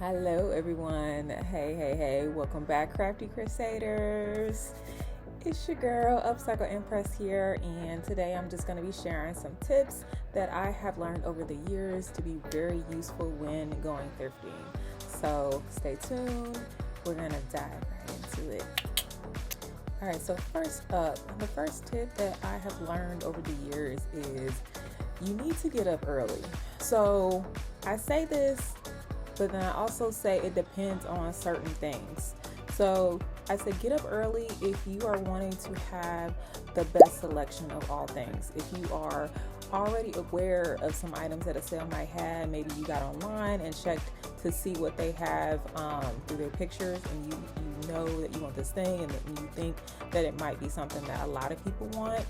Hello, everyone. Hey. Welcome back, Crafty Crusaders. It's your girl, Upcycle Empress here, and today I'm just going to be sharing some tips that I have learned over the years to be very useful when going thrifting. So stay tuned. We're going to dive right into it. All right, so first up, the first tip that I have learned over the years is you need to get up early. So I say this, but then I also say it depends on certain things. So I said get up early if you are wanting to have the best selection of all things. If you are already aware of some items that a sale might have, maybe you got online and checked to see what they have through their pictures, and you know that you want this thing and that you think that it might be something that a lot of people want.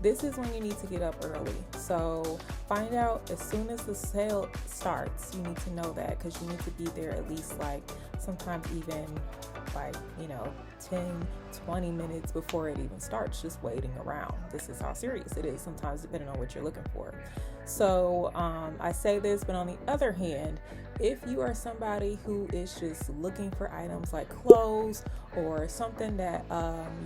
This is when you need to get up early. So find out as soon as the sale starts. You need to know that because you need to be there at least sometimes even 10, 20 minutes before it even starts, just waiting around. This is how serious it is sometimes, depending on what you're looking for. So I say this, but on the other hand, if you are somebody who is just looking for items like clothes or something that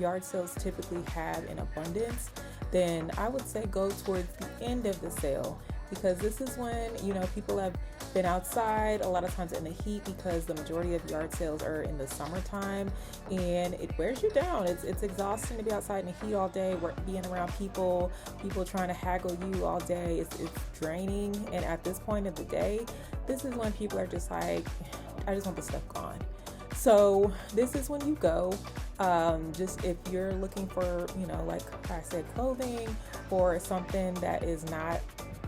yard sales typically have in abundance, then I would say go towards the end of the sale, because this is when, people have been outside a lot of times in the heat, because the majority of yard sales are in the summertime and it wears you down. It's exhausting to be outside in the heat all day, being around people trying to haggle you all day. It's draining. And at this point of the day, this is when people are just like, I just want this stuff gone. So this is when you go. Just if you're looking for, like I said, clothing or something that is not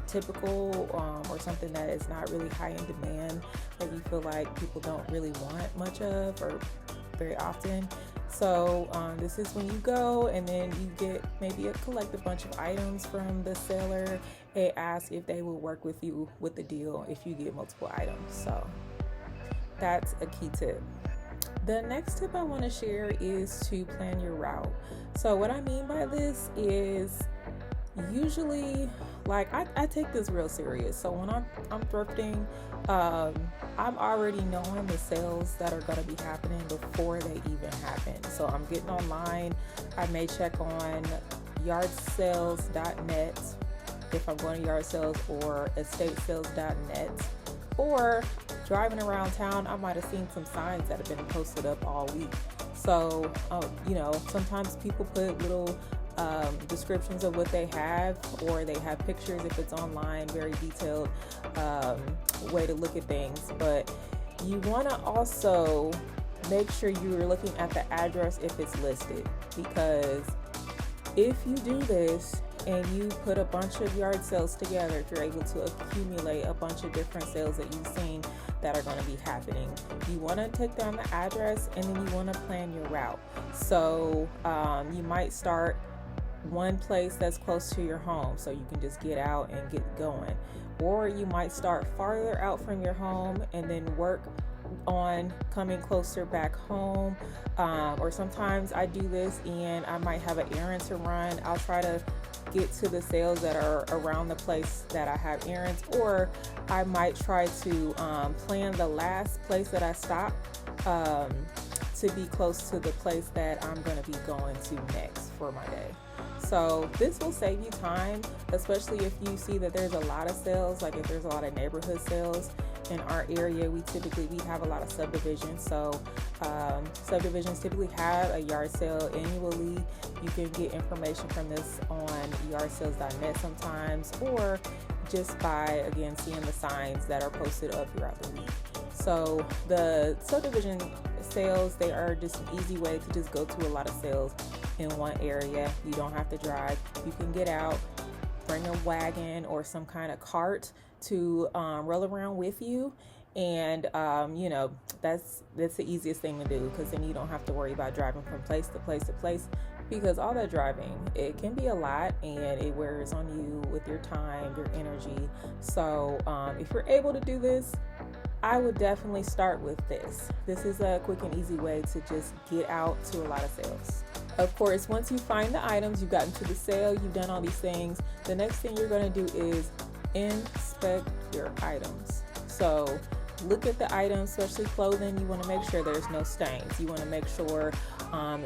typical, or something that is not really high in demand, that you feel like people don't really want much of or very often. So this is when you go, and then you get collect a bunch of items from the seller and ask if they will work with you with the deal if you get multiple items. So that's a key tip. The next tip I want to share is to plan your route. So what I mean by this is usually, I take this real serious. So when I'm thrifting, I'm already knowing the sales that are going to be happening before they even happen. So I'm getting online. I may check on yardsales.net if I'm going to yard sales, or estatesales.net, or driving around town, I might have seen some signs that have been posted up all week. So, sometimes people put little descriptions of what they have, or they have pictures if it's online, very detailed way to look at things. But you want to also make sure you're looking at the address if it's listed, because if you do this and you put a bunch of yard sales together, if you're able to accumulate a bunch of different sales that you've seen that are going to be happening, you want to take down the address, and then you want to plan your route. So you might start one place that's close to your home, so you can just get out and get going, or you might start farther out from your home and then work on coming closer back home. Or sometimes I do this and I might have an errand to run. I'll try to get to the sales that are around the place that I have errands, or I might try to plan the last place that I stop to be close to the place that I'm going to be going to next for my day. So this will save you time, especially if you see that there's a lot of sales, like if there's a lot of neighborhood sales. In our area, we have a lot of subdivisions. So subdivisions typically have a yard sale annually. You can get information from this on yardsales.net sometimes, or just by, again, seeing the signs that are posted up throughout the week. So the subdivision sales, they are just an easy way to just go to a lot of sales in one area. You don't have to drive. You can get out, bring a wagon or some kind of cart to roll around with you, and that's the easiest thing to do, because then you don't have to worry about driving from place to place to place, because all that driving, it can be a lot and it wears on you with your time, your energy. So if you're able to do this, I would definitely start with this. This is a quick and easy way to just get out to a lot of sales. Of course, once you find the items, you've gotten to the sale, you've done all these things, the next thing you're going to do is inspect your items. So look at the items, especially clothing. You want to make sure there's no stains. You want to make sure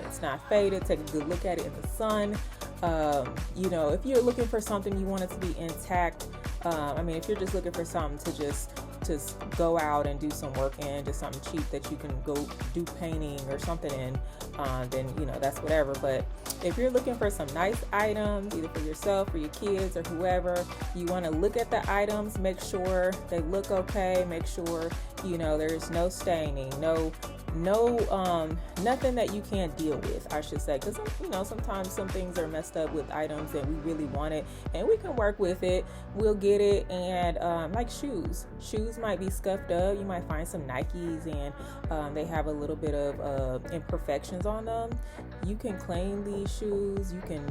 it's not faded. Take a good look at it in the sun. If you're looking for something, you want it to be intact. If you're just looking for something to just go out and do some work in, just something cheap that you can go do painting or something in, then that's whatever. But if you're looking for some nice items, either for yourself or your kids or whoever, you want to look at the items, make sure they look okay, make sure there's no staining, nothing that you can't deal with, I should say, because sometimes some things are messed up with items and we really want it and we can work with it, we'll get it. And like shoes might be scuffed up. You might find some Nikes and they have a little bit of imperfections on them. You can clean these shoes, you can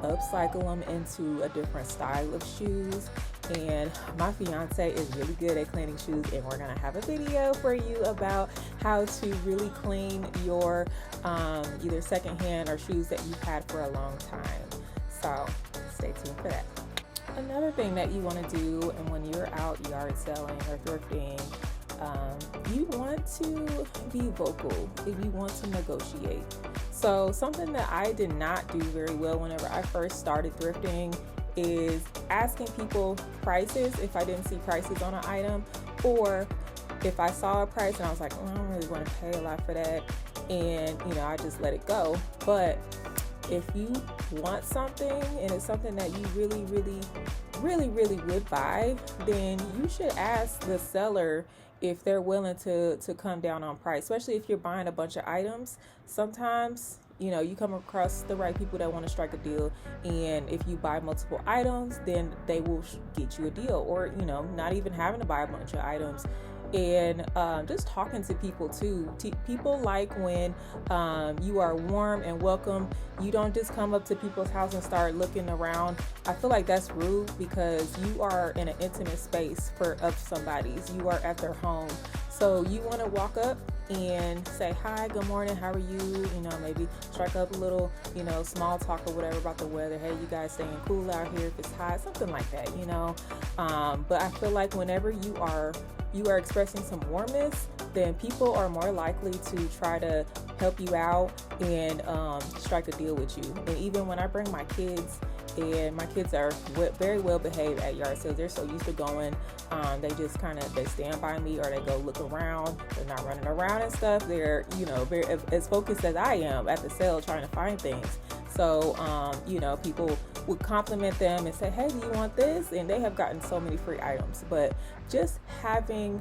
upcycle them into a different style of shoes. And my fiance is really good at cleaning shoes, and we're gonna have a video for you about how to really clean your either secondhand or shoes that you've had for a long time. So stay tuned for that. Another thing that you want to do, and when you're out yard selling or thrifting, you want to be vocal if you want to negotiate. So something that I did not do very well whenever I first started thrifting is asking people prices if I didn't see prices on an item, or if I saw a price and I was like, I don't really want to pay a lot for that, and I just let it go. But if you want something and it's something that you really would buy, then you should ask the seller if they're willing to come down on price, especially if you're buying a bunch of items. Sometimes you come across the right people that want to strike a deal, and if you buy multiple items, then they will get you a deal, or not even having to buy a bunch of items. And just talking to people too. People like when you are warm and welcome. You don't just come up to people's house and start looking around. I feel like that's rude, because you are in an intimate space of somebody's. You are at their home. So you want to walk up and say, hi, good morning, how are you? Maybe strike up a little, small talk or whatever about the weather. Hey, you guys staying cool out here if it's hot, something like that, But I feel like whenever you are expressing some warmness, then people are more likely to try to help you out and strike a deal with you. And even when I bring my kids, and my kids are very well behaved at yard sales. They're so used to going. They just they stand by me, or they go look around. They're not running around and stuff. They're very as focused as I am at the sale trying to find things. So people would compliment them and say, hey, do you want this? And they have gotten so many free items. But just having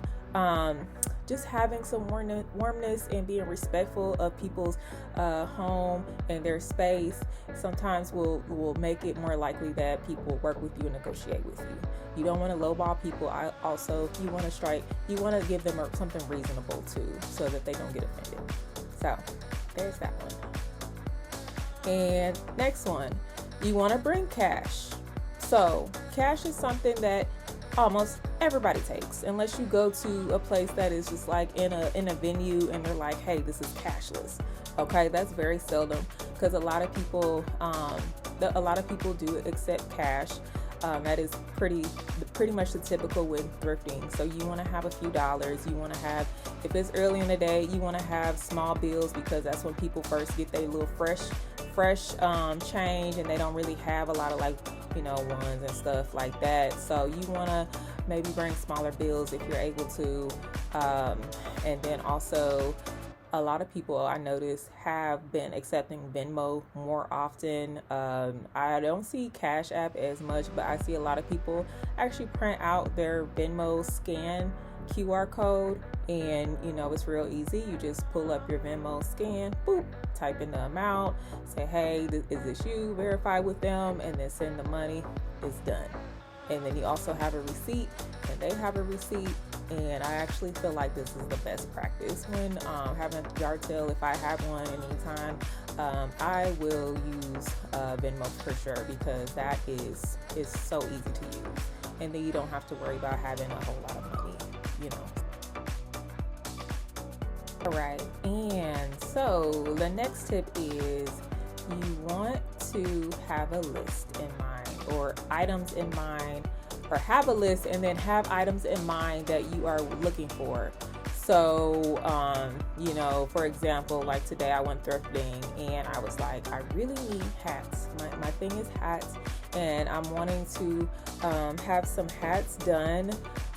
some warmness and being respectful of people's home and their space sometimes will make it more likely that people will work with you and negotiate with you. You don't want to lowball people. Also, you want to give them something reasonable too, so that they don't get offended. So there's that one. And next one, you want to bring cash. So cash is something that almost everybody takes, unless you go to a place that is just like in a venue and they're like, hey, this is cashless. Okay, that's very seldom, because a lot of people do accept cash. That is pretty much the typical with thrifting. So you want to have a few dollars. You want to have, if it's early in the day, you want to have small bills, because that's when people first get their little fresh change, and they don't really have a lot of ones and stuff like that. So you want to maybe bring smaller bills if you're able to. And then also, a lot of people I notice have been accepting Venmo more often. I don't see Cash App as much, but I see a lot of people actually print out their Venmo scan QR code, and it's real easy. You just pull up your Venmo scan, boop, type in the amount, say, hey, is this you? Verify with them, and then send the money. It's done. And then you also have a receipt, and they have a receipt. And I actually feel like this is the best practice when having a yard sale. If I have one anytime, I will use Venmo for sure, because that is so easy to use, and then you don't have to worry about having a whole lot of money. All right, and so the next tip is you want to have a list in mind, or items in mind, or have a list and then have items in mind that you are looking for. So, for example, like today I went thrifting and I was like, I really need hats. My thing is hats, and I'm wanting to have some hats done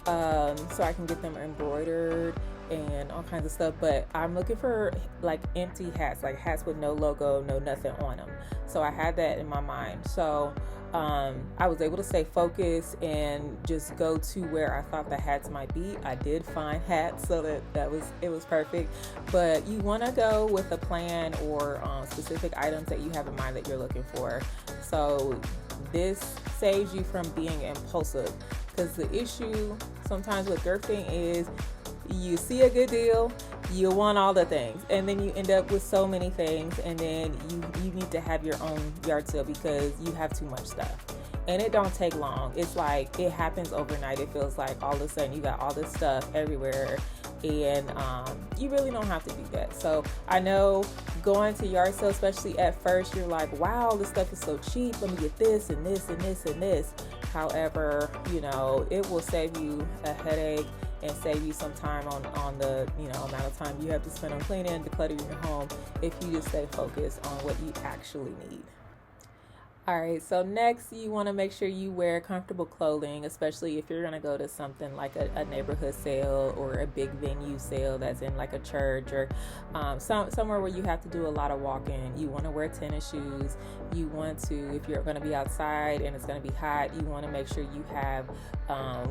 so I can get them embroidered and all kinds of stuff. But I'm looking for like empty hats, like hats with no logo, no nothing on them. So I had that in my mind. So I was able to stay focused and just go to where I thought the hats might be. I did find hats, so it was perfect. But you want to go with a plan or specific items that you have in mind that you're looking for. So this saves you from being impulsive, because the issue sometimes with thrifting is you see a good deal, you want all the things, and then you end up with so many things, and then you need to have your own yard sale because you have too much stuff. And it don't take long. It's like it happens overnight. It feels like all of a sudden you got all this stuff everywhere, and you really don't have to do that. So I know going to yard sale, especially at first, you're like, wow, this stuff is so cheap, let me get this and this and this and this. However, it will save you a headache and save you some time on the amount of time you have to spend on cleaning and decluttering your home if you just stay focused on what you actually need. All right, so next you want to make sure you wear comfortable clothing, especially if you're going to go to something like a neighborhood sale or a big venue sale that's in like a church or somewhere where you have to do a lot of walking. You want to wear tennis shoes. You want to, if you're going to be outside and it's going to be hot, you want to make sure you have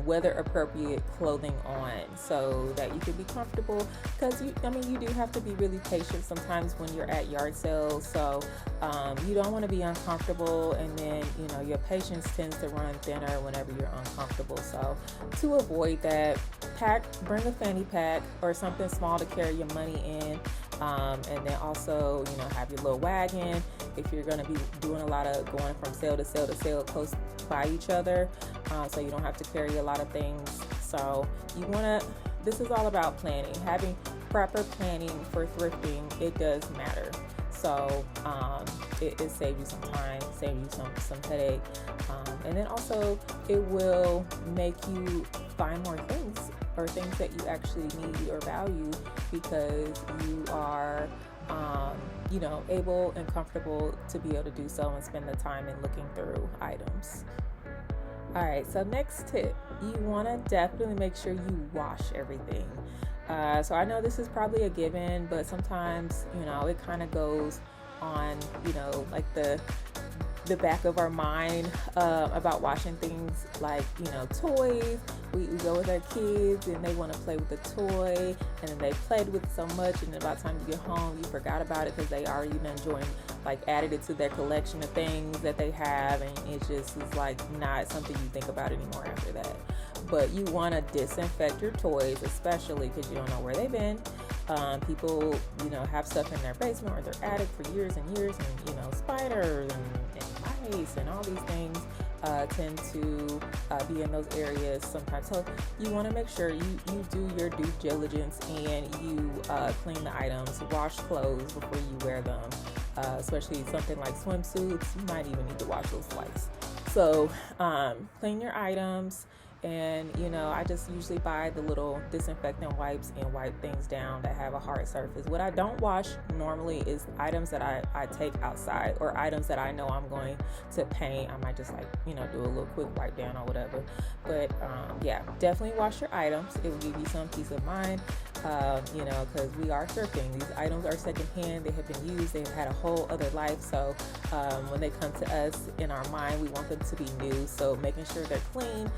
weather appropriate clothing on so that you can be comfortable, because you do have to be really patient sometimes when you're at yard sales. So you don't want to be uncomfortable, and then your patience tends to run thinner whenever you're uncomfortable. So to avoid that, bring a fanny pack or something small to carry your money in, and then also have your little wagon if you're going to be doing a lot of going from sale to sale to sale close by each other, so you don't have to carry a lot of things. So this is all about planning. Having proper planning for thrifting, it does matter. So it saves you some time, save you some headache, and then also it will make you find more things or things that you actually need or value, because you are able and comfortable to be able to do so and spend the time in looking through items. All right, so next tip, you want to definitely make sure you wash everything. So I know this is probably a given, but sometimes, it kind of goes on, like the back of our mind about washing things like, toys. We go with our kids and they want to play with the toy, and then they played with it so much, and then by the time you get home, you forgot about it because they already added it to their collection of things that they have, and it just is like not something you think about anymore after that. But you want to disinfect your toys, especially because you don't know where they've been. People, have stuff in their basement or their attic for years and years, and spiders and mice and all these things tend to be in those areas sometimes. So you want to make sure you do your due diligence and you clean the items, wash clothes before you wear them, especially something like swimsuits. You might even need to wash those twice. So clean your items. And, I just usually buy the little disinfectant wipes and wipe things down that have a hard surface. What I don't wash normally is items that I take outside, or items that I know I'm going to paint. I might just do a little quick wipe down or whatever. But definitely wash your items. It will give you some peace of mind, because we are thrifting. These items are secondhand. They have been used. They've had a whole other life. So when they come to us in our mind, we want them to be new. So making sure they're clean,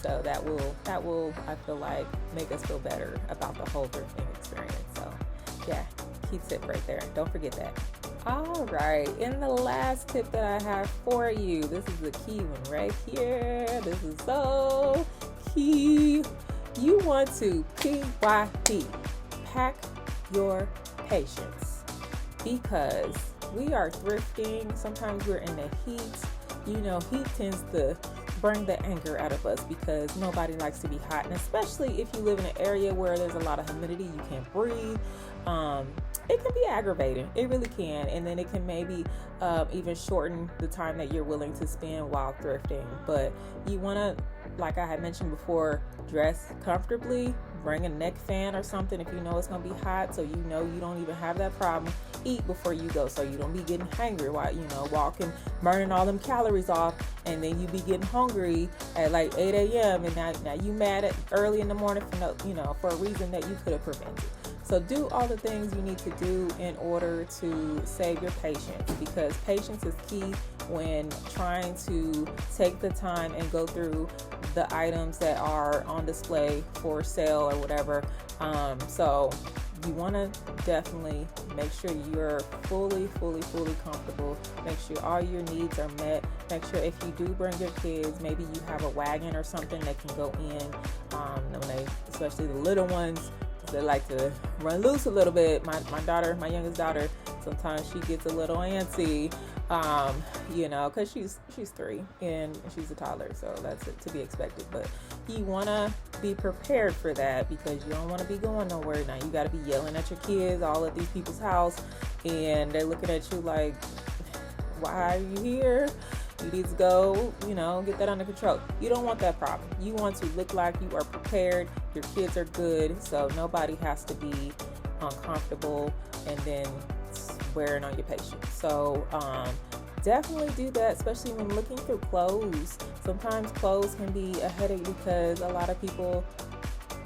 so that will I feel like make us feel better about the whole thrifting experience. So key tip right there. Don't forget that. All right, and the last tip that I have for you, this is the key one right here. This is so key. You want to PYP, pack your patience, because we are thrifting. Sometimes we're in the heat. Heat tends to bring the anger out of us because nobody likes to be hot, and especially if you live in an area where there's a lot of humidity, you can't breathe. it can be aggravating. It really can. And then it can maybe even shorten the time that you're willing to spend while thrifting. But you want to, like I had mentioned before, dress comfortably. Bring a neck fan or something if you know it's going to be hot, so you know you don't even have that problem. Eat before you go, so you don't be getting hungry while, walking, burning all them calories off, and then you be getting hungry at like 8 a.m. and now you mad at early in the morning for a reason that you could have prevented. So do all the things you need to do in order to save your patience, because patience is key when trying to take the time and go through the items that are on display for sale or whatever. So you want to definitely make sure you're fully comfortable. Make sure all your needs are met. Make sure if you do bring your kids, maybe you have a wagon or something that can go in, especially the little ones. They like to run loose a little bit. My youngest daughter, sometimes she gets a little antsy, because she's 3 and she's a toddler, so that's to be expected. But you want to be prepared for that, because you don't want to be going nowhere. Now you got to be yelling at your kids all at these people's house, and they're looking at you like, why are you here? You need to go, get that under control. You don't want that problem. You want to look like you are prepared. Your kids are good, so nobody has to be uncomfortable and then wearing on your patience. So definitely do that, especially when looking through clothes. Sometimes clothes can be a headache because a lot of people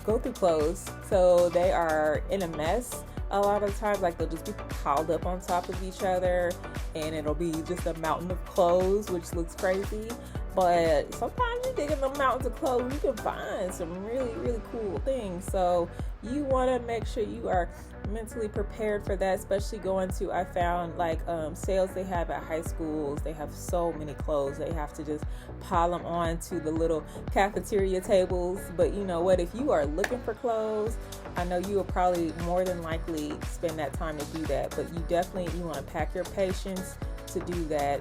go through clothes, so they are in a mess. A lot of times, like, they'll just be piled up on top of each other, and it'll be just a mountain of clothes, which looks crazy. But sometimes you dig in the mountains of clothes, you can find some really cool things. So you want to make sure you are mentally prepared for that, especially going to, I found, like, sales they have at high schools. They have so many clothes. They have to just pile them onto the little cafeteria tables. But you know what? If you are looking for clothes, I know you will probably more than likely spend that time to do that. But you want to pack your patience to do that.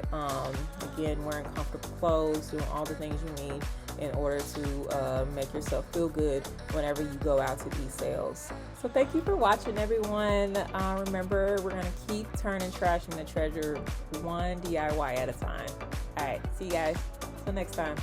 Again, wearing comfortable clothes, doing all the things you need in order to make yourself feel good whenever you go out to these sales. So thank you for watching, everyone. Remember, we're going to keep turning trash into treasure, one DIY at a time. All right, see you guys. Till next time.